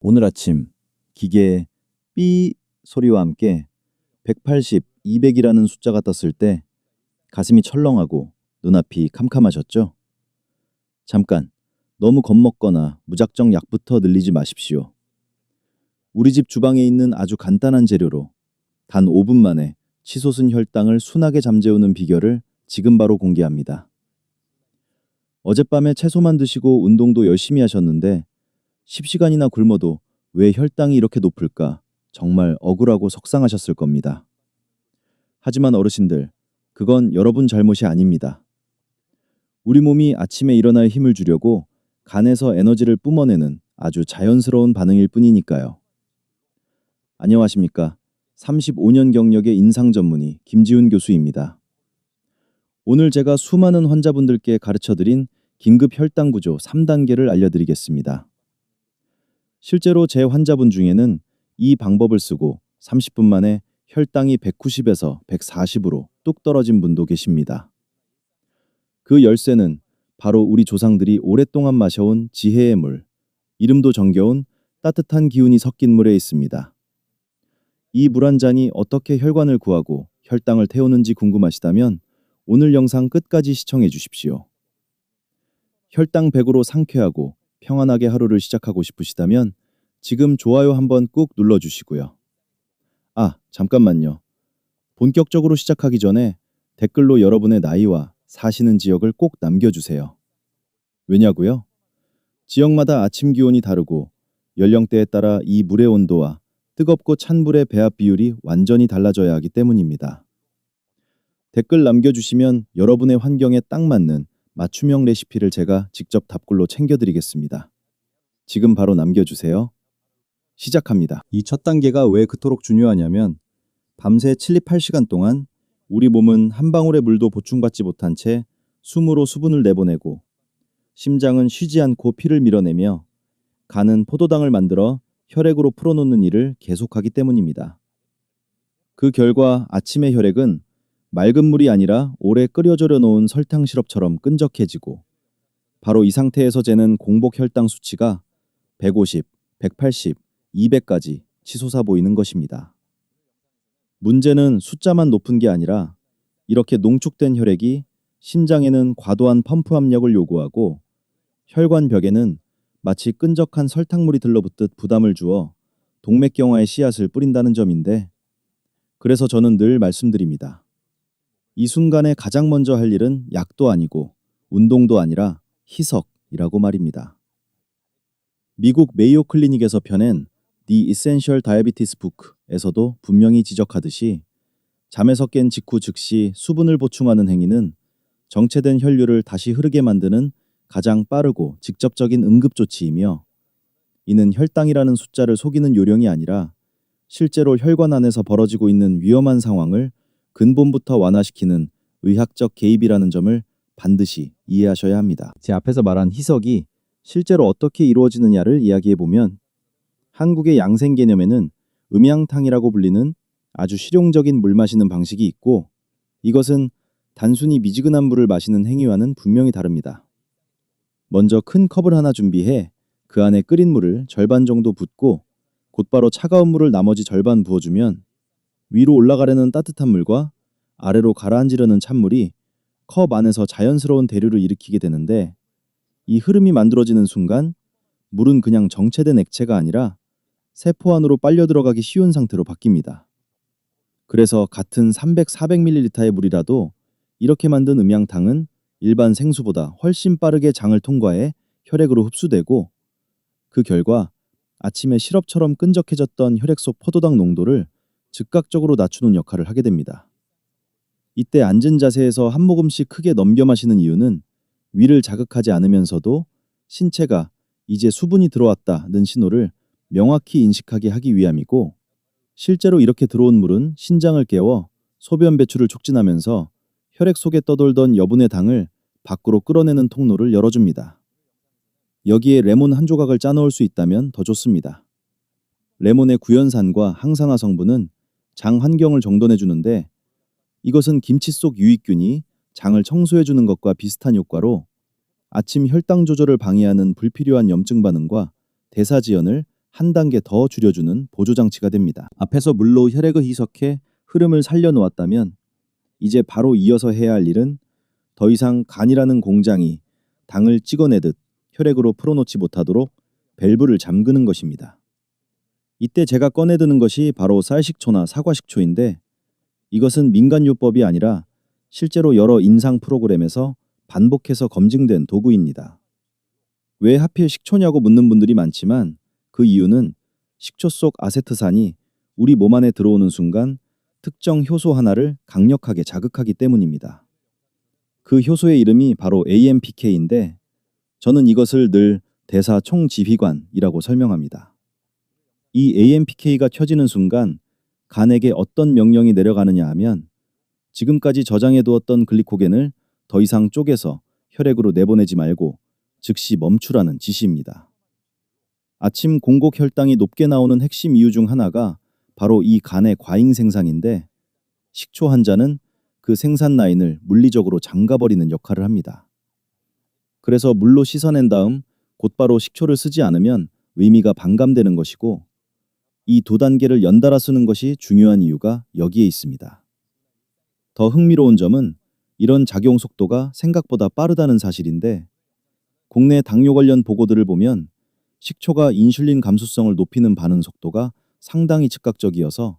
오늘 아침 기계의 삐 소리와 함께 180, 200이라는 숫자가 떴을 때 가슴이 철렁하고 눈앞이 캄캄하셨죠? 잠깐, 너무 겁먹거나 무작정 약부터 늘리지 마십시오. 우리 집 주방에 있는 아주 간단한 재료로 단 5분 만에 치솟은 혈당을 순하게 잠재우는 비결을 지금 바로 공개합니다. 어젯밤에 채소만 드시고 운동도 열심히 하셨는데 10시간이나 굶어도 왜 혈당이 이렇게 높을까? 정말 억울하고 속상하셨을 겁니다. 하지만 어르신들, 그건 여러분 잘못이 아닙니다. 우리 몸이 아침에 일어날 힘을 주려고 간에서 에너지를 뿜어내는 아주 자연스러운 반응일 뿐이니까요. 안녕하십니까? 35년 경력의 인상 전문의 김지훈 교수입니다. 오늘 제가 수많은 환자분들께 가르쳐드린 긴급 혈당 구조 3단계를 알려드리겠습니다. 실제로 제 환자분 중에는 이 방법을 쓰고 30분 만에 혈당이 190에서 140으로 뚝 떨어진 분도 계십니다. 그 열쇠는 바로 우리 조상들이 오랫동안 마셔온 지혜의 물, 이름도 정겨운 따뜻한 기운이 섞인 물에 있습니다. 이 물 한 잔이 어떻게 혈관을 구하고 혈당을 태우는지 궁금하시다면 오늘 영상 끝까지 시청해 주십시오. 혈당 100으로 상쾌하고 평안하게 하루를 시작하고 싶으시다면 지금 좋아요 한번 꾹 눌러주시고요. 잠깐만요. 본격적으로 시작하기 전에 댓글로 여러분의 나이와 사시는 지역을 꼭 남겨주세요. 왜냐고요? 지역마다 아침 기온이 다르고 연령대에 따라 이 물의 온도와 뜨겁고 찬 물의 배합 비율이 완전히 달라져야 하기 때문입니다. 댓글 남겨주시면 여러분의 환경에 딱 맞는 맞춤형 레시피를 제가 직접 답글로 챙겨드리겠습니다. 지금 바로 남겨주세요. 시작합니다. 이 첫 단계가 왜 그토록 중요하냐면 밤새 7, 8시간 동안 우리 몸은 한 방울의 물도 보충받지 못한 채 숨으로 수분을 내보내고 심장은 쉬지 않고 피를 밀어내며 간은 포도당을 만들어 혈액으로 풀어놓는 일을 계속하기 때문입니다. 그 결과 아침의 혈액은 맑은 물이 아니라 오래 끓여절여 놓은 설탕 시럽처럼 끈적해지고 바로 이 상태에서 재는 공복 혈당 수치가 150, 180, 200까지 치솟아 보이는 것입니다. 문제는 숫자만 높은 게 아니라 이렇게 농축된 혈액이 심장에는 과도한 펌프 압력을 요구하고 혈관벽에는 마치 끈적한 설탕물이 들러붙듯 부담을 주어 동맥경화의 씨앗을 뿌린다는 점인데, 그래서 저는 늘 말씀드립니다. 이 순간에 가장 먼저 할 일은 약도 아니고 운동도 아니라 희석이라고 말입니다. 미국 메이오 클리닉에서 펴낸 The Essential Diabetes Book에서도 분명히 지적하듯이 잠에서 깬 직후 즉시 수분을 보충하는 행위는 정체된 혈류를 다시 흐르게 만드는 가장 빠르고 직접적인 응급조치이며, 이는 혈당이라는 숫자를 속이는 요령이 아니라 실제로 혈관 안에서 벌어지고 있는 위험한 상황을 근본부터 완화시키는 의학적 개입이라는 점을 반드시 이해하셔야 합니다. 제 앞에서 말한 희석이 실제로 어떻게 이루어지느냐를 이야기해보면, 한국의 양생 개념에는 음양탕이라고 불리는 아주 실용적인 물 마시는 방식이 있고, 이것은 단순히 미지근한 물을 마시는 행위와는 분명히 다릅니다. 먼저 큰 컵을 하나 준비해 그 안에 끓인 물을 절반 정도 붓고 곧바로 차가운 물을 나머지 절반 부어주면 위로 올라가려는 따뜻한 물과 아래로 가라앉으려는 찬물이 컵 안에서 자연스러운 대류를 일으키게 되는데, 이 흐름이 만들어지는 순간 물은 그냥 정체된 액체가 아니라 세포 안으로 빨려 들어가기 쉬운 상태로 바뀝니다. 그래서 같은 300, 400ml의 물이라도 이렇게 만든 음양탕은 일반 생수보다 훨씬 빠르게 장을 통과해 혈액으로 흡수되고, 그 결과 아침에 시럽처럼 끈적해졌던 혈액 속 포도당 농도를 즉각적으로 낮추는 역할을 하게 됩니다. 이때 앉은 자세에서 한 모금씩 크게 넘겨 마시는 이유는 위를 자극하지 않으면서도 신체가 이제 수분이 들어왔다는 신호를 명확히 인식하게 하기 위함이고, 실제로 이렇게 들어온 물은 신장을 깨워 소변 배출을 촉진하면서 혈액 속에 떠돌던 여분의 당을 밖으로 끌어내는 통로를 열어줍니다. 여기에 레몬 한 조각을 짜 넣을 수 있다면 더 좋습니다. 레몬의 구연산과 항산화 성분은 장 환경을 정돈해주는데, 이것은 김치 속 유익균이 장을 청소해주는 것과 비슷한 효과로 아침 혈당 조절을 방해하는 불필요한 염증 반응과 대사지연을 한 단계 더 줄여주는 보조장치가 됩니다. 앞에서 물로 혈액을 희석해 흐름을 살려놓았다면 이제 바로 이어서 해야 할 일은 더 이상 간이라는 공장이 당을 찍어내듯 혈액으로 풀어놓지 못하도록 밸브를 잠그는 것입니다. 이때 제가 꺼내드는 것이 바로 쌀식초나 사과식초인데 이것은 민간요법이 아니라 실제로 여러 임상 프로그램에서 반복해서 검증된 도구입니다. 왜 하필 식초냐고 묻는 분들이 많지만 그 이유는 식초 속 아세트산이 우리 몸 안에 들어오는 순간 특정 효소 하나를 강력하게 자극하기 때문입니다. 그 효소의 이름이 바로 AMPK인데 저는 이것을 늘 대사 총지휘관이라고 설명합니다. 이 AMPK가 켜지는 순간 간에게 어떤 명령이 내려가느냐 하면 지금까지 저장해 두었던 글리코겐을 더 이상 쪼개서 혈액으로 내보내지 말고 즉시 멈추라는 지시입니다. 아침 공복 혈당이 높게 나오는 핵심 이유 중 하나가 바로 이 간의 과잉 생산인데 식초 한 잔은 그 생산 라인을 물리적으로 잠가버리는 역할을 합니다. 그래서 물로 씻어낸 다음 곧바로 식초를 쓰지 않으면 의미가 반감되는 것이고 이 두 단계를 연달아 쓰는 것이 중요한 이유가 여기에 있습니다. 더 흥미로운 점은 이런 작용 속도가 생각보다 빠르다는 사실인데 국내 당뇨 관련 보고들을 보면 식초가 인슐린 감수성을 높이는 반응 속도가 상당히 즉각적이어서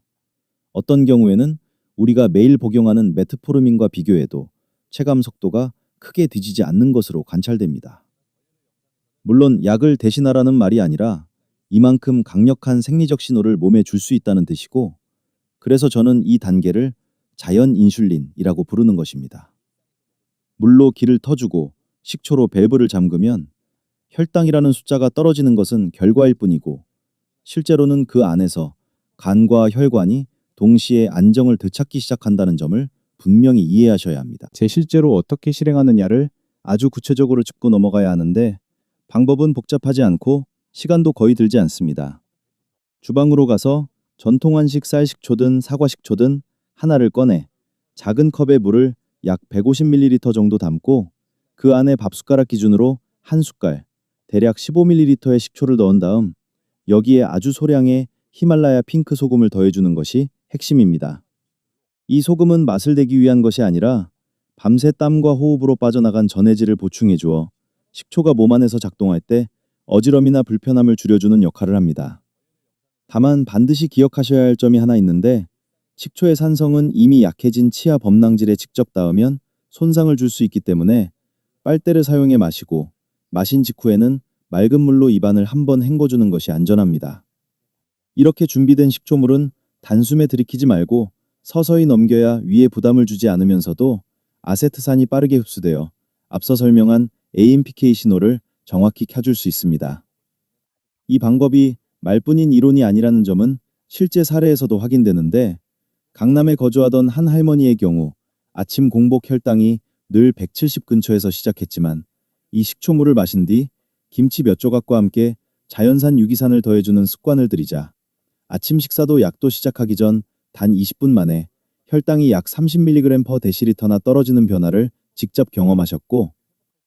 어떤 경우에는 우리가 매일 복용하는 메트포르민과 비교해도 체감 속도가 크게 뒤지지 않는 것으로 관찰됩니다. 물론 약을 대신하라는 말이 아니라 이만큼 강력한 생리적 신호를 몸에 줄 수 있다는 뜻이고 그래서 저는 이 단계를 자연 인슐린이라고 부르는 것입니다. 물로 기를 터주고 식초로 밸브를 잠그면 혈당이라는 숫자가 떨어지는 것은 결과일 뿐이고 실제로는 그 안에서 간과 혈관이 동시에 안정을 되찾기 시작한다는 점을 분명히 이해하셔야 합니다. 제 실제로 어떻게 실행하느냐를 아주 구체적으로 짚고 넘어가야 하는데 방법은 복잡하지 않고 시간도 거의 들지 않습니다. 주방으로 가서 전통한식 쌀식초든 사과식초든 하나를 꺼내 작은 컵에 물을 약 150ml 정도 담고 그 안에 밥숟가락 기준으로 한 숟갈, 대략 15ml의 식초를 넣은 다음 여기에 아주 소량의 히말라야 핑크 소금을 더해주는 것이 핵심입니다. 이 소금은 맛을 내기 위한 것이 아니라 밤새 땀과 호흡으로 빠져나간 전해질을 보충해 주어 식초가 몸 안에서 작동할 때 어지럼이나 불편함을 줄여주는 역할을 합니다. 다만 반드시 기억하셔야 할 점이 하나 있는데 식초의 산성은 이미 약해진 치아 범낭질에 직접 닿으면 손상을 줄 수 있기 때문에 빨대를 사용해 마시고 마신 직후에는 맑은 물로 입안을 한번 헹궈주는 것이 안전합니다. 이렇게 준비된 식초물은 단숨에 들이키지 말고 서서히 넘겨야 위에 부담을 주지 않으면서도 아세트산이 빠르게 흡수되어 앞서 설명한 AMPK 신호를 정확히 켜줄 수 있습니다. 이 방법이 말뿐인 이론이 아니라는 점은 실제 사례에서도 확인되는데 강남에 거주하던 한 할머니의 경우 아침 공복 혈당이 늘 170 근처에서 시작했지만 이 식초물을 마신 뒤 김치 몇 조각과 함께 자연산 유기산을 더해주는 습관을 들이자 아침 식사도 약도 시작하기 전 단 20분 만에 혈당이 약 30mg/dl나 떨어지는 변화를 직접 경험하셨고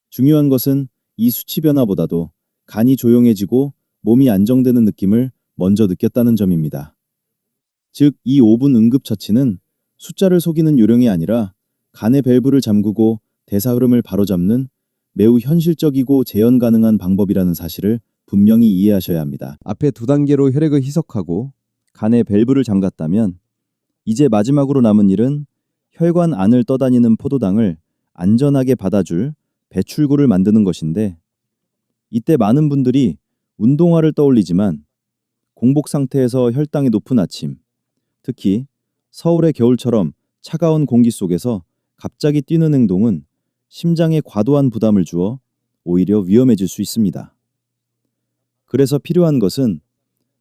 중요한 것은 이 수치 변화보다도 간이 조용해지고 몸이 안정되는 느낌을 먼저 느꼈다는 점입니다. 즉, 이 5분 응급처치는 숫자를 속이는 요령이 아니라 간의 밸브를 잠그고 대사 흐름을 바로잡는 매우 현실적이고 재현 가능한 방법이라는 사실을 분명히 이해하셔야 합니다. 앞에 두 단계로 혈액을 희석하고 간의 밸브를 잠갔다면 이제 마지막으로 남은 일은 혈관 안을 떠다니는 포도당을 안전하게 받아줄 배출구를 만드는 것인데 이때 많은 분들이 운동화를 떠올리지만 공복 상태에서 혈당이 높은 아침, 특히 서울의 겨울처럼 차가운 공기 속에서 갑자기 뛰는 행동은 심장에 과도한 부담을 주어 오히려 위험해질 수 있습니다. 그래서 필요한 것은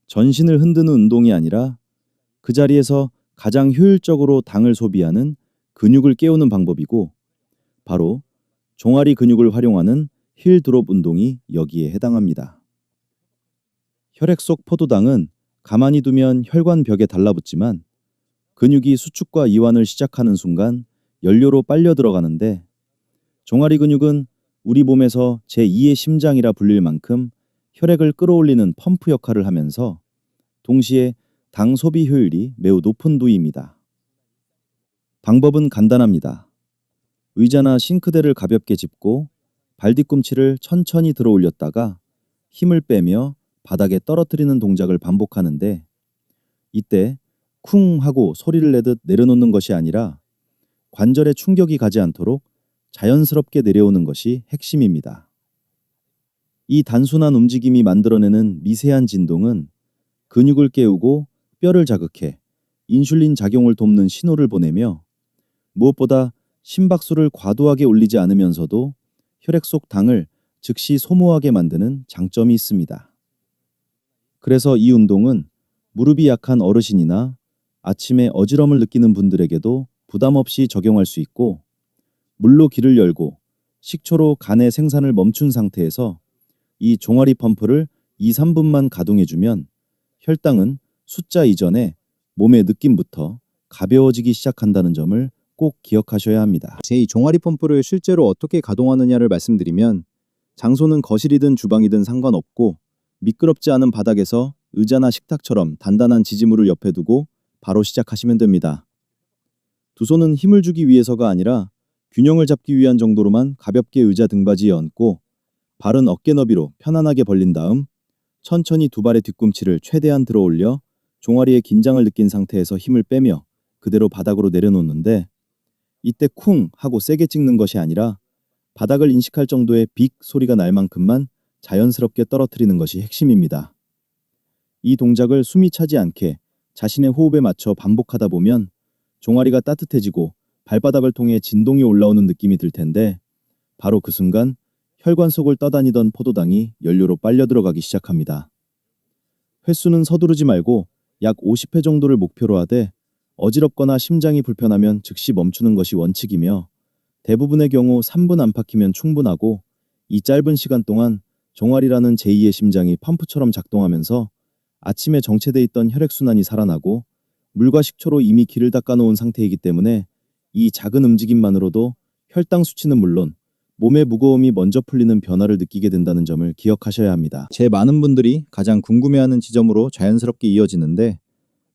전신을 흔드는 운동이 아니라 그 자리에서 가장 효율적으로 당을 소비하는 근육을 깨우는 방법이고 바로 종아리 근육을 활용하는 힐 드롭 운동이 여기에 해당합니다. 혈액 속 포도당은 가만히 두면 혈관 벽에 달라붙지만 근육이 수축과 이완을 시작하는 순간 연료로 빨려 들어가는데 종아리 근육은 우리 몸에서 제2의 심장이라 불릴 만큼 혈액을 끌어올리는 펌프 역할을 하면서 동시에 당 소비 효율이 매우 높은 부위입니다. 방법은 간단합니다. 의자나 싱크대를 가볍게 짚고 발 뒤꿈치를 천천히 들어 올렸다가 힘을 빼며 바닥에 떨어뜨리는 동작을 반복하는데, 이때 쿵 하고 소리를 내듯 내려놓는 것이 아니라 관절에 충격이 가지 않도록 자연스럽게 내려오는 것이 핵심입니다. 이 단순한 움직임이 만들어내는 미세한 진동은 근육을 깨우고 뼈를 자극해 인슐린 작용을 돕는 신호를 보내며, 무엇보다 심박수를 과도하게 올리지 않으면서도 혈액 속 당을 즉시 소모하게 만드는 장점이 있습니다. 그래서 이 운동은 무릎이 약한 어르신이나 아침에 어지럼을 느끼는 분들에게도 부담 없이 적용할 수 있고, 물로 귀를 열고 식초로 간의 생산을 멈춘 상태에서 이 종아리 펌프를 2, 3분만 가동해주면 혈당은 숫자 이전에 몸의 느낌부터 가벼워지기 시작한다는 점을 꼭 기억하셔야 합니다. 제2 종아리 펌프를 실제로 어떻게 가동하느냐를 말씀드리면, 장소는 거실이든 주방이든 상관없고 미끄럽지 않은 바닥에서 의자나 식탁처럼 단단한 지지물을 옆에 두고 바로 시작하시면 됩니다. 두 손은 힘을 주기 위해서가 아니라 균형을 잡기 위한 정도로만 가볍게 의자 등받이에 얹고, 발은 어깨 너비로 편안하게 벌린 다음 천천히 두 발의 뒤꿈치를 최대한 들어 올려 종아리에 긴장을 느낀 상태에서 힘을 빼며 그대로 바닥으로 내려놓는데, 이때 쿵 하고 세게 찍는 것이 아니라 바닥을 인식할 정도의 빅 소리가 날 만큼만 자연스럽게 떨어뜨리는 것이 핵심입니다. 이 동작을 숨이 차지 않게 자신의 호흡에 맞춰 반복하다 보면 종아리가 따뜻해지고 발바닥을 통해 진동이 올라오는 느낌이 들 텐데, 바로 그 순간 혈관 속을 떠다니던 포도당이 연료로 빨려 들어가기 시작합니다. 횟수는 서두르지 말고 약 50회 정도를 목표로 하되, 어지럽거나 심장이 불편하면 즉시 멈추는 것이 원칙이며, 대부분의 경우 3분 안팎이면 충분하고, 이 짧은 시간 동안 종아리라는 제2의 심장이 펌프처럼 작동하면서 아침에 정체돼 있던 혈액순환이 살아나고, 물과 식초로 이미 기를 닦아놓은 상태이기 때문에 이 작은 움직임만으로도 혈당 수치는 물론 몸의 무거움이 먼저 풀리는 변화를 느끼게 된다는 점을 기억하셔야 합니다. 제 많은 분들이 가장 궁금해하는 지점으로 자연스럽게 이어지는데,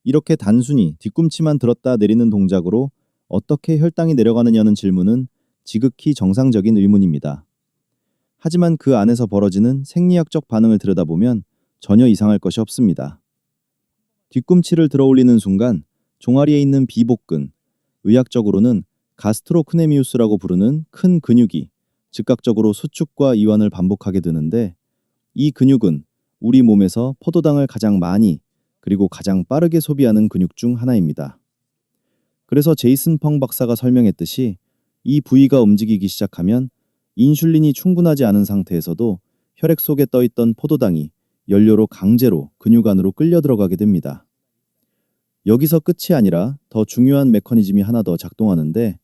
이렇게 단순히 뒤꿈치만 들었다 내리는 동작으로 어떻게 혈당이 내려가느냐는 질문은 지극히 정상적인 의문입니다. 하지만 그 안에서 벌어지는 생리학적 반응을 들여다보면 전혀 이상할 것이 없습니다. 뒤꿈치를 들어 올리는 순간 종아리에 있는 비복근, 의학적으로는 가스트로크네미우스라고 부르는 큰 근육이 즉각적으로 수축과 이완을 반복하게 되는데, 이 근육은 우리 몸에서 포도당을 가장 많이 그리고 가장 빠르게 소비하는 근육 중 하나입니다. 그래서 제이슨 펑 박사가 설명했듯이 이 부위가 움직이기 시작하면 인슐린이 충분하지 않은 상태에서도 혈액 속에 떠있던 포도당이 연료로 강제로 근육 안으로 끌려 들어가게 됩니다. 여기서 끝이 아니라 더 중요한 메커니즘이 하나 더 작동하는데,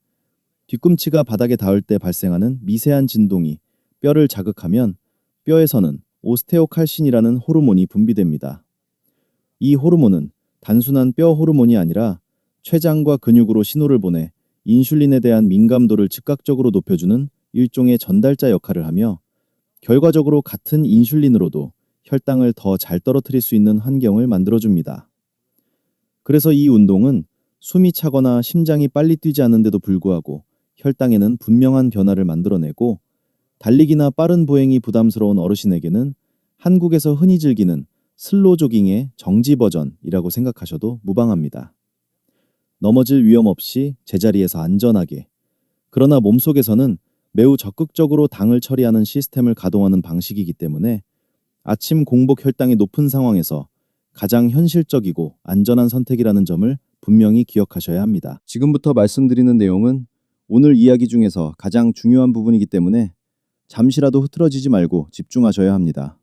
뒤꿈치가 바닥에 닿을 때 발생하는 미세한 진동이 뼈를 자극하면 뼈에서는 오스테오칼신이라는 호르몬이 분비됩니다. 이 호르몬은 단순한 뼈 호르몬이 아니라 췌장과 근육으로 신호를 보내 인슐린에 대한 민감도를 즉각적으로 높여주는 일종의 전달자 역할을 하며, 결과적으로 같은 인슐린으로도 혈당을 더 잘 떨어뜨릴 수 있는 환경을 만들어줍니다. 그래서 이 운동은 숨이 차거나 심장이 빨리 뛰지 않는데도 불구하고 혈당에는 분명한 변화를 만들어내고, 달리기나 빠른 보행이 부담스러운 어르신에게는 한국에서 흔히 즐기는 슬로 조깅의 정지 버전이라고 생각하셔도 무방합니다. 넘어질 위험 없이 제자리에서 안전하게, 그러나 몸속에서는 매우 적극적으로 당을 처리하는 시스템을 가동하는 방식이기 때문에 아침 공복 혈당이 높은 상황에서 가장 현실적이고 안전한 선택이라는 점을 분명히 기억하셔야 합니다. 지금부터 말씀드리는 내용은 오늘 이야기 중에서 가장 중요한 부분이기 때문에 잠시라도 흐트러지지 말고 집중하셔야 합니다.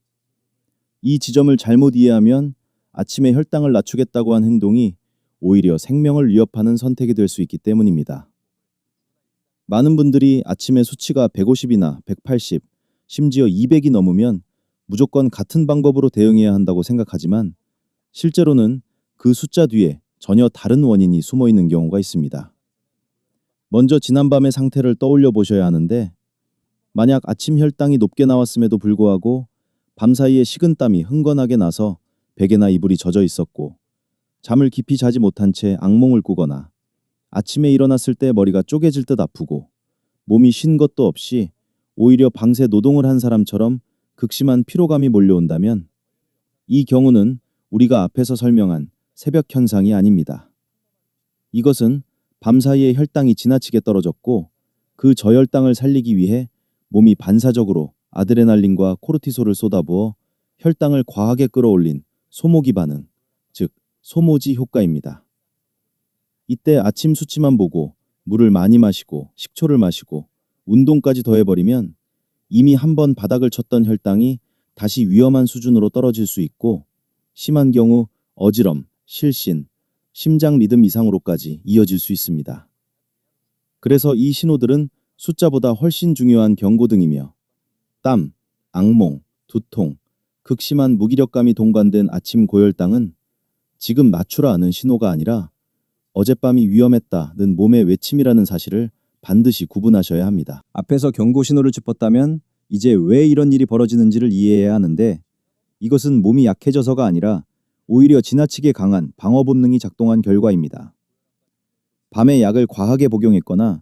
이 지점을 잘못 이해하면 아침에 혈당을 낮추겠다고 한 행동이 오히려 생명을 위협하는 선택이 될 수 있기 때문입니다. 많은 분들이 아침에 수치가 150이나 180, 심지어 200이 넘으면 무조건 같은 방법으로 대응해야 한다고 생각하지만, 실제로는 그 숫자 뒤에 전혀 다른 원인이 숨어 있는 경우가 있습니다. 먼저 지난밤의 상태를 떠올려 보셔야 하는데, 만약 아침 혈당이 높게 나왔음에도 불구하고 밤사이에 식은땀이 흥건하게 나서 베개나 이불이 젖어 있었고 잠을 깊이 자지 못한 채 악몽을 꾸거나 아침에 일어났을 때 머리가 쪼개질 듯 아프고 몸이 쉰 것도 없이 오히려 밤새 노동을 한 사람처럼 극심한 피로감이 몰려온다면 이 경우는 우리가 앞에서 설명한 새벽 현상이 아닙니다. 이것은 밤사이에 혈당이 지나치게 떨어졌고 그 저혈당을 살리기 위해 몸이 반사적으로 아드레날린과 코르티솔을 쏟아부어 혈당을 과하게 끌어올린 소모기 반응, 즉 소모지 효과입니다. 이때 아침 수치만 보고 물을 많이 마시고 식초를 마시고 운동까지 더해버리면 이미 한 번 바닥을 쳤던 혈당이 다시 위험한 수준으로 떨어질 수 있고 심한 경우 어지럼, 실신, 심장 리듬 이상으로까지 이어질 수 있습니다. 그래서 이 신호들은 숫자보다 훨씬 중요한 경고등이며 땀, 악몽, 두통, 극심한 무기력감이 동반된 아침 고혈당은 지금 맞추라는 신호가 아니라 어젯밤이 위험했다는 몸의 외침이라는 사실을 반드시 구분하셔야 합니다. 앞에서 경고 신호를 짚었다면 이제 왜 이런 일이 벌어지는지를 이해해야 하는데 이것은 몸이 약해져서가 아니라 오히려 지나치게 강한 방어 본능이 작동한 결과입니다. 밤에 약을 과하게 복용했거나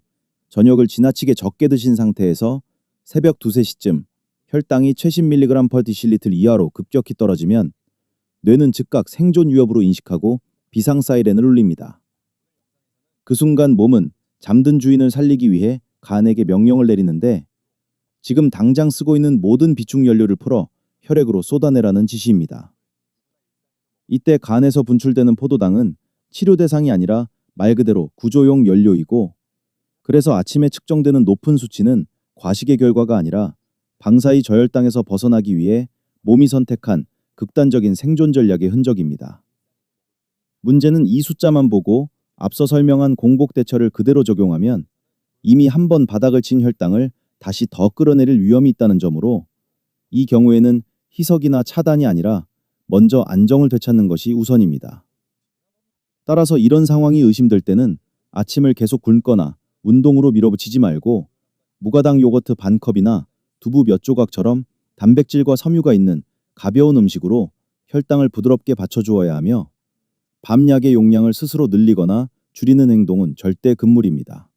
저녁을 지나치게 적게 드신 상태에서 새벽 2, 3시쯤 혈당이 최신 밀리그램 퍼 디실리틀 이하로 급격히 떨어지면 뇌는 즉각 생존 위협으로 인식하고 비상 사이렌을 울립니다. 그 순간 몸은 잠든 주인을 살리기 위해 간에게 명령을 내리는데 지금 당장 쓰고 있는 모든 비축 연료를 풀어 혈액으로 쏟아내라는 지시입니다. 이때 간에서 분출되는 포도당은 치료 대상이 아니라 말 그대로 구조용 연료이고 그래서 아침에 측정되는 높은 수치는 과식의 결과가 아니라 방사의 저혈당에서 벗어나기 위해 몸이 선택한 극단적인 생존 전략의 흔적입니다. 문제는 이 숫자만 보고 앞서 설명한 공복 대처를 그대로 적용하면 이미 한 번 바닥을 친 혈당을 다시 더 끌어내릴 위험이 있다는 점으로 이 경우에는 희석이나 차단이 아니라 먼저 안정을 되찾는 것이 우선입니다. 따라서 이런 상황이 의심될 때는 아침을 계속 굶거나 운동으로 밀어붙이지 말고 무가당 요거트 반 컵이나 두부 몇 조각처럼 단백질과 섬유가 있는 가벼운 음식으로 혈당을 부드럽게 받쳐주어야 하며 밤약의 용량을 스스로 늘리거나 줄이는 행동은 절대 금물입니다.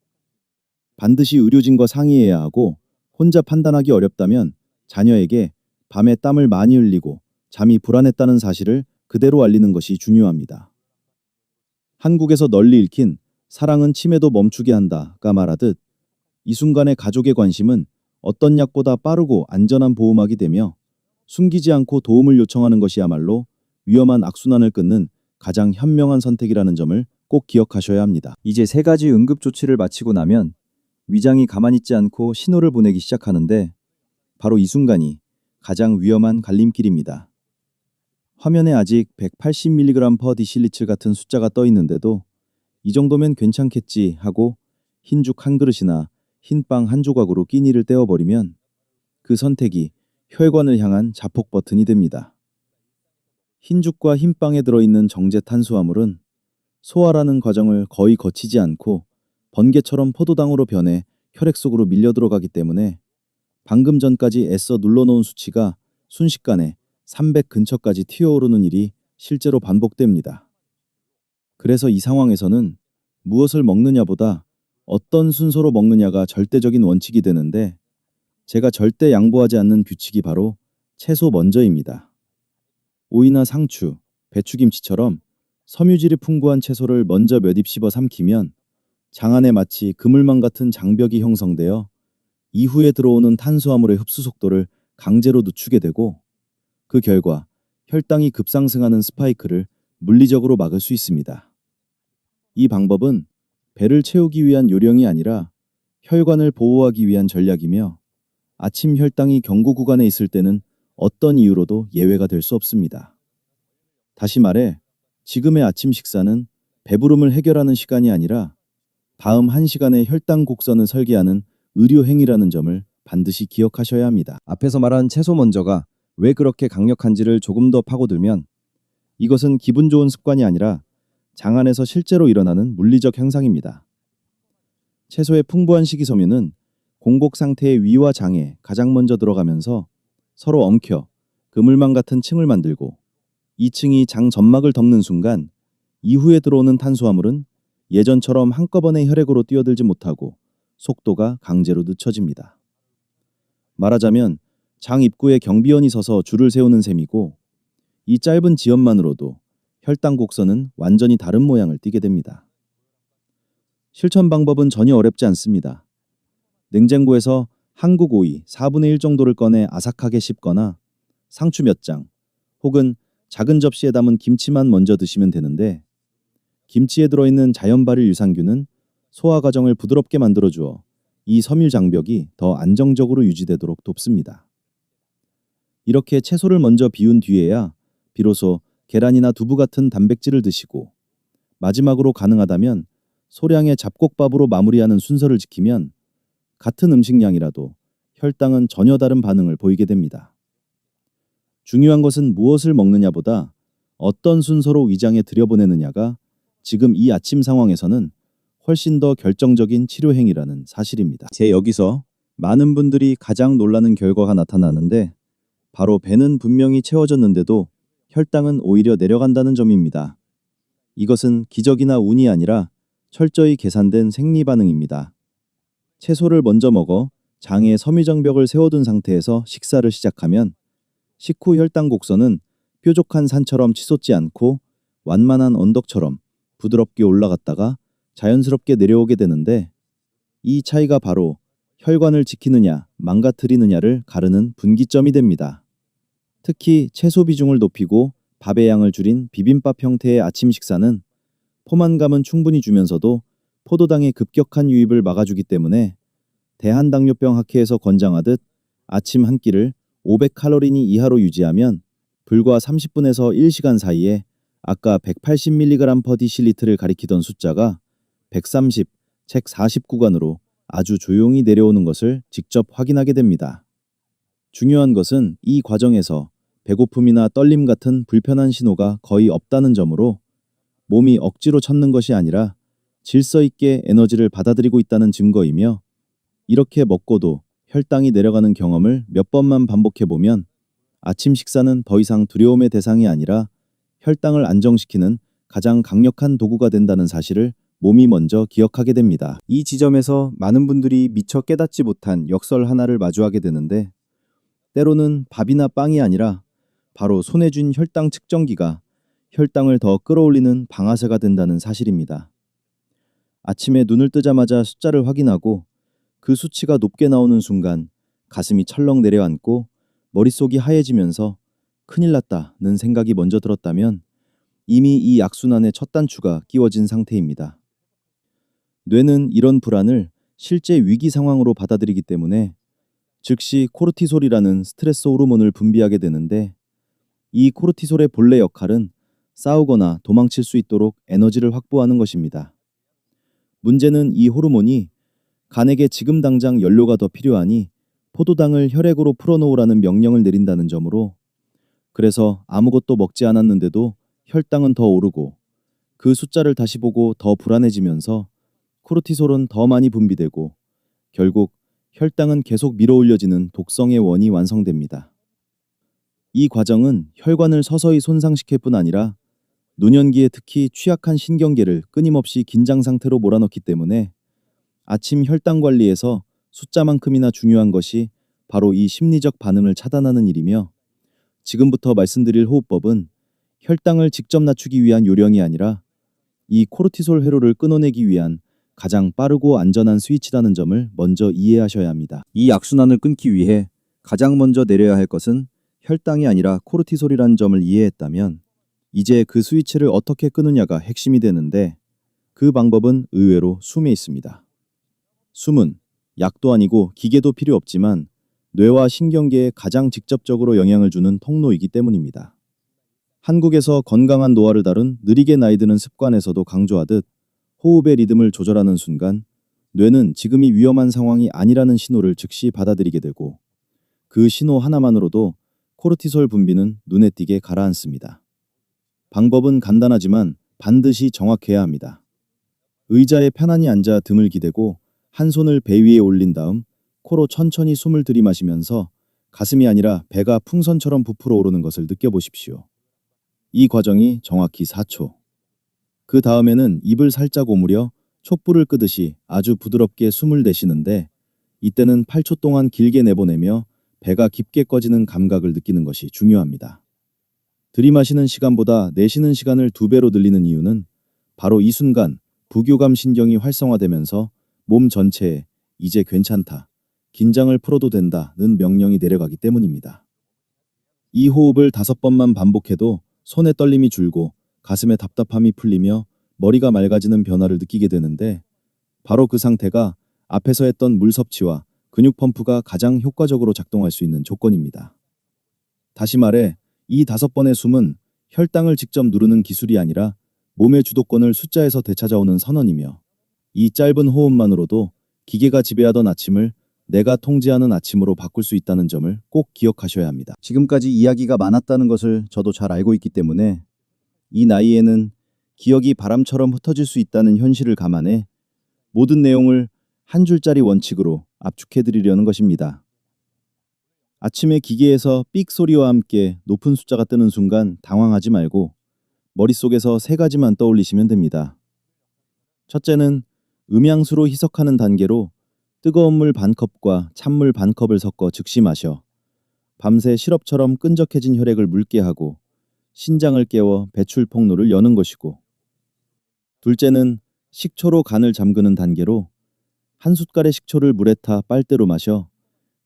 반드시 의료진과 상의해야 하고 혼자 판단하기 어렵다면 자녀에게 밤에 땀을 많이 흘리고 잠이 불안했다는 사실을 그대로 알리는 것이 중요합니다. 한국에서 널리 읽힌 사랑은 치매도 멈추게 한다가 말하듯 이 순간의 가족의 관심은 어떤 약보다 빠르고 안전한 보호막이 되며 숨기지 않고 도움을 요청하는 것이야말로 위험한 악순환을 끊는 가장 현명한 선택이라는 점을 꼭 기억하셔야 합니다. 이제 3가지 응급조치를 마치고 나면 위장이 가만히 있지 않고 신호를 보내기 시작하는데 바로 이 순간이 가장 위험한 갈림길입니다. 화면에 아직 180mg 퍼 디실리틀 같은 숫자가 떠 있는데도 이 정도면 괜찮겠지 하고 흰죽 한 그릇이나 흰빵 한 조각으로 끼니를 때워버리면 그 선택이 혈관을 향한 자폭 버튼이 됩니다. 흰죽과 흰빵에 들어있는 정제 탄수화물은 소화라는 과정을 거의 거치지 않고 번개처럼 포도당으로 변해 혈액 속으로 밀려 들어가기 때문에 방금 전까지 애써 눌러놓은 수치가 순식간에 300 근처까지 튀어오르는 일이 실제로 반복됩니다. 그래서 이 상황에서는 무엇을 먹느냐보다 어떤 순서로 먹느냐가 절대적인 원칙이 되는데 제가 절대 양보하지 않는 규칙이 바로 채소 먼저입니다. 오이나 상추, 배추김치처럼 섬유질이 풍부한 채소를 먼저 몇 입 씹어 삼키면 장 안에 마치 그물망 같은 장벽이 형성되어 이후에 들어오는 탄수화물의 흡수 속도를 강제로 늦추게 되고 그 결과 혈당이 급상승하는 스파이크를 물리적으로 막을 수 있습니다. 이 방법은 배를 채우기 위한 요령이 아니라 혈관을 보호하기 위한 전략이며 아침 혈당이 경고 구간에 있을 때는 어떤 이유로도 예외가 될 수 없습니다. 다시 말해 지금의 아침 식사는 배부름을 해결하는 시간이 아니라 다음 1시간의 혈당 곡선을 설계하는 의료 행위라는 점을 반드시 기억하셔야 합니다. 앞에서 말한 채소 먼저가 왜 그렇게 강력한지를 조금 더 파고들면 이것은 기분 좋은 습관이 아니라 장 안에서 실제로 일어나는 물리적 현상입니다. 채소의 풍부한 식이섬유는 공복 상태의 위와 장에 가장 먼저 들어가면서 서로 엉켜 그물망 같은 층을 만들고 이 층이 장 점막을 덮는 순간 이후에 들어오는 탄수화물은 예전처럼 한꺼번에 혈액으로 뛰어들지 못하고 속도가 강제로 늦춰집니다. 말하자면 장 입구에 경비원이 서서 줄을 세우는 셈이고 이 짧은 지연만으로도 혈당 곡선은 완전히 다른 모양을 띠게 됩니다. 실천 방법은 전혀 어렵지 않습니다. 냉장고에서 한국 오이 4분의 1 정도를 꺼내 아삭하게 씹거나 상추 몇 장 혹은 작은 접시에 담은 김치만 먼저 드시면 되는데 김치에 들어있는 자연 발효 유산균은 소화 과정을 부드럽게 만들어주어 이 섬유 장벽이 더 안정적으로 유지되도록 돕습니다. 이렇게 채소를 먼저 비운 뒤에야 비로소 계란이나 두부 같은 단백질을 드시고 마지막으로 가능하다면 소량의 잡곡밥으로 마무리하는 순서를 지키면 같은 음식량이라도 혈당은 전혀 다른 반응을 보이게 됩니다. 중요한 것은 무엇을 먹느냐보다 어떤 순서로 위장에 들여보내느냐가 지금 이 아침 상황에서는 훨씬 더 결정적인 치료 행위라는 사실입니다. 여기서 많은 분들이 가장 놀라는 결과가 나타나는데 바로 배는 분명히 채워졌는데도 혈당은 오히려 내려간다는 점입니다. 이것은 기적이나 운이 아니라 철저히 계산된 생리 반응입니다. 채소를 먼저 먹어 장에 섬유장벽을 세워둔 상태에서 식사를 시작하면 식후 혈당 곡선은 뾰족한 산처럼 치솟지 않고 완만한 언덕처럼 부드럽게 올라갔다가 자연스럽게 내려오게 되는데 이 차이가 바로 혈관을 지키느냐 망가뜨리느냐를 가르는 분기점이 됩니다. 특히 채소 비중을 높이고 밥의 양을 줄인 비빔밥 형태의 아침 식사는 포만감은 충분히 주면서도 포도당의 급격한 유입을 막아주기 때문에 대한당뇨병 학회에서 권장하듯 아침 한 끼를 500칼로리 이하로 유지하면 불과 30분에서 1시간 사이에 아까 180mg/dl를 가리키던 숫자가 130, 책 40 구간으로 아주 조용히 내려오는 것을 직접 확인하게 됩니다. 중요한 것은 이 과정에서 배고픔이나 떨림 같은 불편한 신호가 거의 없다는 점으로 몸이 억지로 찾는 것이 아니라 질서 있게 에너지를 받아들이고 있다는 증거이며 이렇게 먹고도 혈당이 내려가는 경험을 몇 번만 반복해보면 아침 식사는 더 이상 두려움의 대상이 아니라 혈당을 안정시키는 가장 강력한 도구가 된다는 사실을 몸이 먼저 기억하게 됩니다. 이 지점에서 많은 분들이 미처 깨닫지 못한 역설 하나를 마주하게 되는데 때로는 밥이나 빵이 아니라 바로 손에 쥔 혈당 측정기가 혈당을 더 끌어올리는 방아쇠가 된다는 사실입니다. 아침에 눈을 뜨자마자 숫자를 확인하고 그 수치가 높게 나오는 순간 가슴이 철렁 내려앉고 머릿속이 하얘지면서 큰일 났다는 생각이 먼저 들었다면 이미 이 악순환의 첫 단추가 끼워진 상태입니다. 뇌는 이런 불안을 실제 위기 상황으로 받아들이기 때문에 즉시 코르티솔이라는 스트레스 호르몬을 분비하게 되는데 이 코르티솔의 본래 역할은 싸우거나 도망칠 수 있도록 에너지를 확보하는 것입니다. 문제는 이 호르몬이 간에게 지금 당장 연료가 더 필요하니 포도당을 혈액으로 풀어놓으라는 명령을 내린다는 점으로 그래서 아무것도 먹지 않았는데도 혈당은 더 오르고 그 숫자를 다시 보고 더 불안해지면서 코르티솔은 더 많이 분비되고 결국 혈당은 계속 밀어올려지는 독성의 원이 완성됩니다. 이 과정은 혈관을 서서히 손상시킬 뿐 아니라 노년기에 특히 취약한 신경계를 끊임없이 긴장 상태로 몰아넣기 때문에 아침 혈당 관리에서 숫자만큼이나 중요한 것이 바로 이 심리적 반응을 차단하는 일이며 지금부터 말씀드릴 호흡법은 혈당을 직접 낮추기 위한 요령이 아니라 이 코르티솔 회로를 끊어내기 위한 가장 빠르고 안전한 스위치라는 점을 먼저 이해하셔야 합니다. 이 악순환을 끊기 위해 가장 먼저 내려야 할 것은 혈당이 아니라 코르티솔이라는 점을 이해했다면 이제 그 스위치를 어떻게 끄느냐가 핵심이 되는데 그 방법은 의외로 숨에 있습니다. 숨은 약도 아니고 기계도 필요 없지만 뇌와 신경계에 가장 직접적으로 영향을 주는 통로이기 때문입니다. 한국에서 건강한 노화를 다룬 느리게 나이 드는 습관에서도 강조하듯 호흡의 리듬을 조절하는 순간 뇌는 지금이 위험한 상황이 아니라는 신호를 즉시 받아들이게 되고 그 신호 하나만으로도 코르티솔 분비는 눈에 띄게 가라앉습니다. 방법은 간단하지만 반드시 정확해야 합니다. 의자에 편안히 앉아 등을 기대고 한 손을 배 위에 올린 다음 코로 천천히 숨을 들이마시면서 가슴이 아니라 배가 풍선처럼 부풀어 오르는 것을 느껴보십시오. 이 과정이 정확히 4초. 그 다음에는 입을 살짝 오므려 촛불을 끄듯이 아주 부드럽게 숨을 내쉬는데 이때는 8초 동안 길게 내보내며 배가 깊게 꺼지는 감각을 느끼는 것이 중요합니다. 들이마시는 시간보다 내쉬는 시간을 2배로 늘리는 이유는 바로 이 순간 부교감 신경이 활성화되면서 몸 전체에 이제 괜찮다, 긴장을 풀어도 된다는 명령이 내려가기 때문입니다. 이 호흡을 5번만 반복해도 손의 떨림이 줄고 가슴의 답답함이 풀리며 머리가 맑아지는 변화를 느끼게 되는데 바로 그 상태가 앞에서 했던 물 섭취와 근육 펌프가 가장 효과적으로 작동할 수 있는 조건입니다. 다시 말해 이 5번의 숨은 혈당을 직접 누르는 기술이 아니라 몸의 주도권을 숫자에서 되찾아오는 선언이며 이 짧은 호흡만으로도 기계가 지배하던 아침을 내가 통제하는 아침으로 바꿀 수 있다는 점을 꼭 기억하셔야 합니다. 지금까지 이야기가 많았다는 것을 저도 잘 알고 있기 때문에 이 나이에는 기억이 바람처럼 흩어질 수 있다는 현실을 감안해 모든 내용을 한 줄짜리 원칙으로 압축해드리려는 것입니다. 아침에 기계에서 삑 소리와 함께 높은 숫자가 뜨는 순간 당황하지 말고 머릿속에서 3가지만 떠올리시면 됩니다. 첫째는 음양수로 희석하는 단계로 뜨거운 물 반컵과 찬물 반컵을 섞어 즉시 마셔 밤새 시럽처럼 끈적해진 혈액을 묽게 하고 신장을 깨워 배출 통로를 여는 것이고, 둘째는 식초로 간을 잠그는 단계로 한 숟갈의 식초를 물에 타 빨대로 마셔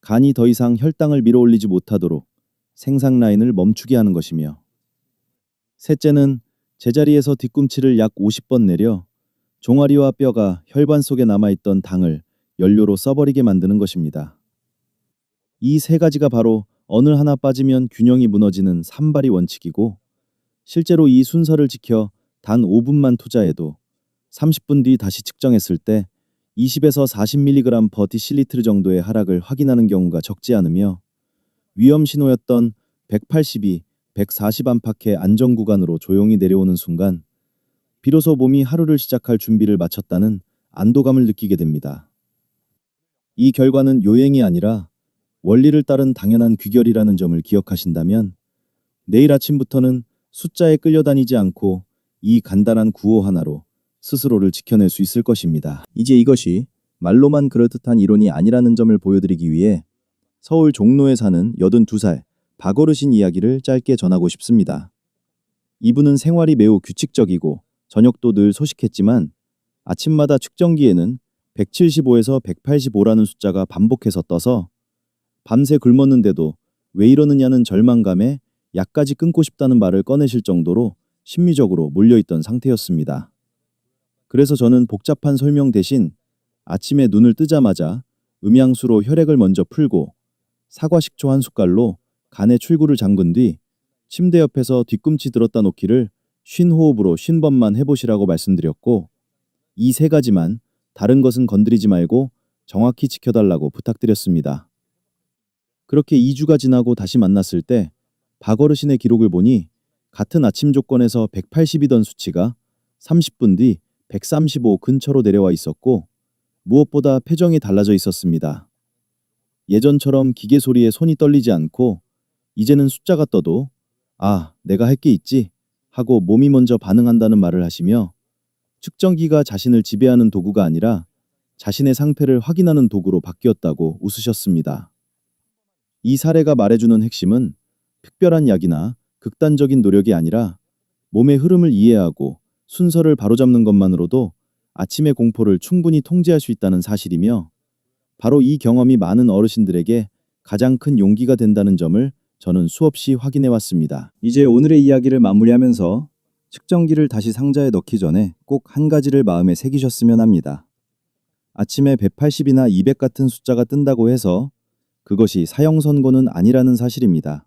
간이 더 이상 혈당을 밀어올리지 못하도록 생산 라인을 멈추게 하는 것이며, 셋째는 제자리에서 뒤꿈치를 약 50번 내려 종아리와 뼈가 혈관 속에 남아있던 당을 연료로 써버리게 만드는 것입니다. 이 3가지가 바로 어느 하나 빠지면 균형이 무너지는 산발이 원칙이고, 실제로 이 순서를 지켜 단 5분만 투자해도 30분 뒤 다시 측정했을 때 20에서 40mg/dL 정도의 하락을 확인하는 경우가 적지 않으며 위험 신호였던 182, 140 안팎의 안정 구간으로 조용히 내려오는 순간 비로소 몸이 하루를 시작할 준비를 마쳤다는 안도감을 느끼게 됩니다. 이 결과는 요행이 아니라 원리를 따른 당연한 귀결이라는 점을 기억하신다면 내일 아침부터는 숫자에 끌려다니지 않고 이 간단한 구호 하나로 스스로를 지켜낼 수 있을 것입니다. 이제 이것이 말로만 그럴듯한 이론이 아니라는 점을 보여드리기 위해 서울 종로에 사는 82살 박어르신 이야기를 짧게 전하고 싶습니다. 이분은 생활이 매우 규칙적이고 저녁도 늘 소식했지만 아침마다 측정기에는 175에서 185라는 숫자가 반복해서 떠서 밤새 굶었는데도 왜 이러느냐는 절망감에 약까지 끊고 싶다는 말을 꺼내실 정도로 심리적으로 몰려있던 상태였습니다. 그래서 저는 복잡한 설명 대신 아침에 눈을 뜨자마자 음양수로 혈액을 먼저 풀고 사과 식초 한 숟갈로 간의 출구를 잠근 뒤 침대 옆에서 뒤꿈치 들었다 놓기를 50호흡으로 50번만 해보시라고 말씀드렸고, 이 3가지만 다른 것은 건드리지 말고 정확히 지켜달라고 부탁드렸습니다. 그렇게 2주가 지나고 다시 만났을 때 박어르신의 기록을 보니 같은 아침 조건에서 180이던 수치가 30분 뒤 135 근처로 내려와 있었고 무엇보다 표정이 달라져 있었습니다. 예전처럼 기계 소리에 손이 떨리지 않고 이제는 숫자가 떠도 아, 내가 할 게 있지 하고 몸이 먼저 반응한다는 말을 하시며 측정기가 자신을 지배하는 도구가 아니라 자신의 상태를 확인하는 도구로 바뀌었다고 웃으셨습니다. 이 사례가 말해주는 핵심은 특별한 약이나 극단적인 노력이 아니라 몸의 흐름을 이해하고 순서를 바로잡는 것만으로도 아침의 공포를 충분히 통제할 수 있다는 사실이며, 바로 이 경험이 많은 어르신들에게 가장 큰 용기가 된다는 점을 저는 수없이 확인해 왔습니다. 이제 오늘의 이야기를 마무리하면서 측정기를 다시 상자에 넣기 전에 꼭 한 가지를 마음에 새기셨으면 합니다. 아침에 180이나 200 같은 숫자가 뜬다고 해서 그것이 사형 선고는 아니라는 사실입니다.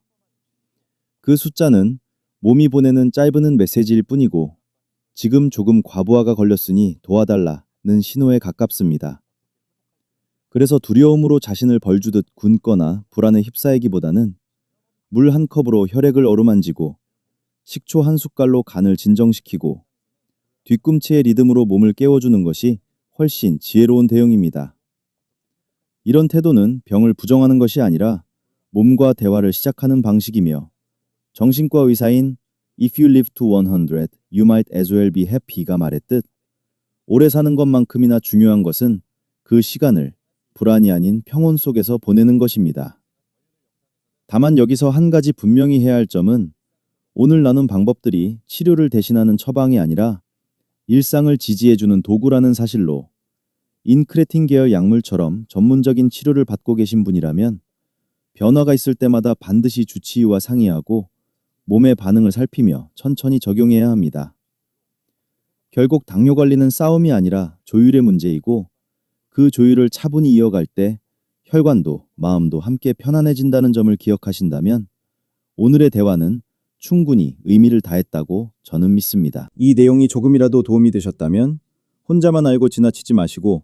그 숫자는 몸이 보내는 짧은 메시지일 뿐이고 지금 조금 과부하가 걸렸으니 도와달라는 신호에 가깝습니다. 그래서 두려움으로 자신을 벌주듯 굶거나 불안에 휩싸이기보다는 물 한 컵으로 혈액을 어루만지고 식초 한 숟갈로 간을 진정시키고 뒤꿈치의 리듬으로 몸을 깨워주는 것이 훨씬 지혜로운 대응입니다. 이런 태도는 병을 부정하는 것이 아니라 몸과 대화를 시작하는 방식이며 정신과 의사인 If you live to 100, you might as well be happy가 말했듯 오래 사는 것만큼이나 중요한 것은 그 시간을 불안이 아닌 평온 속에서 보내는 것입니다. 다만 여기서 한 가지 분명히 해야 할 점은 오늘 나눈 방법들이 치료를 대신하는 처방이 아니라 일상을 지지해주는 도구라는 사실로 인크레틴 계열 약물처럼 전문적인 치료를 받고 계신 분이라면 변화가 있을 때마다 반드시 주치의와 상의하고 몸의 반응을 살피며 천천히 적용해야 합니다. 결국 당뇨 관리는 싸움이 아니라 조율의 문제이고 그 조율을 차분히 이어갈 때 혈관도 마음도 함께 편안해진다는 점을 기억하신다면 오늘의 대화는 충분히 의미를 다했다고 저는 믿습니다. 이 내용이 조금이라도 도움이 되셨다면 혼자만 알고 지나치지 마시고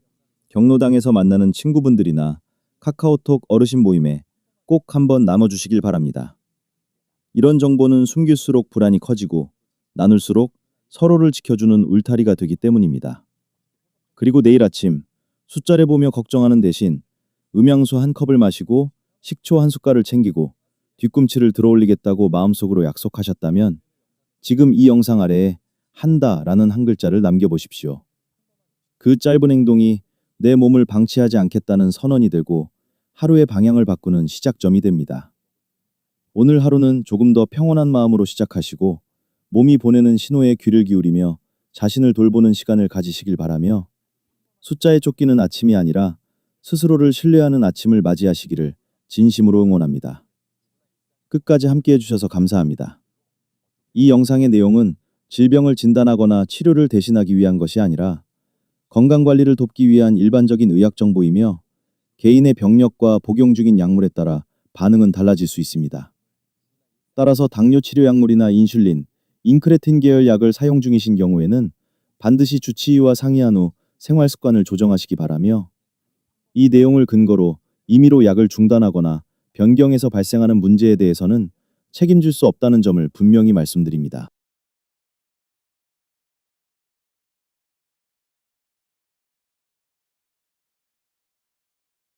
경로당에서 만나는 친구분들이나 카카오톡 어르신 모임에 꼭 한번 나눠주시길 바랍니다. 이런 정보는 숨길수록 불안이 커지고 나눌수록 서로를 지켜주는 울타리가 되기 때문입니다. 그리고 내일 아침 숫자를 보며 걱정하는 대신 음양수 한 컵을 마시고 식초 한 숟갈을 챙기고 뒤꿈치를 들어올리겠다고 마음속으로 약속하셨다면 지금 이 영상 아래에 한다라는 한 글자를 남겨보십시오. 그 짧은 행동이 내 몸을 방치하지 않겠다는 선언이 되고 하루의 방향을 바꾸는 시작점이 됩니다. 오늘 하루는 조금 더 평온한 마음으로 시작하시고 몸이 보내는 신호에 귀를 기울이며 자신을 돌보는 시간을 가지시길 바라며 숫자에 쫓기는 아침이 아니라 스스로를 신뢰하는 아침을 맞이하시기를 진심으로 응원합니다. 끝까지 함께 해주셔서 감사합니다. 이 영상의 내용은 질병을 진단하거나 치료를 대신하기 위한 것이 아니라 건강관리를 돕기 위한 일반적인 의학 정보이며 개인의 병력과 복용 중인 약물에 따라 반응은 달라질 수 있습니다. 따라서 당뇨 치료 약물이나 인슐린, 인크레틴 계열 약을 사용 중이신 경우에는 반드시 주치의와 상의한 후 생활 습관을 조정하시기 바라며 이 내용을 근거로 임의로 약을 중단하거나 변경해서 발생하는 문제에 대해서는 책임질 수 없다는 점을 분명히 말씀드립니다.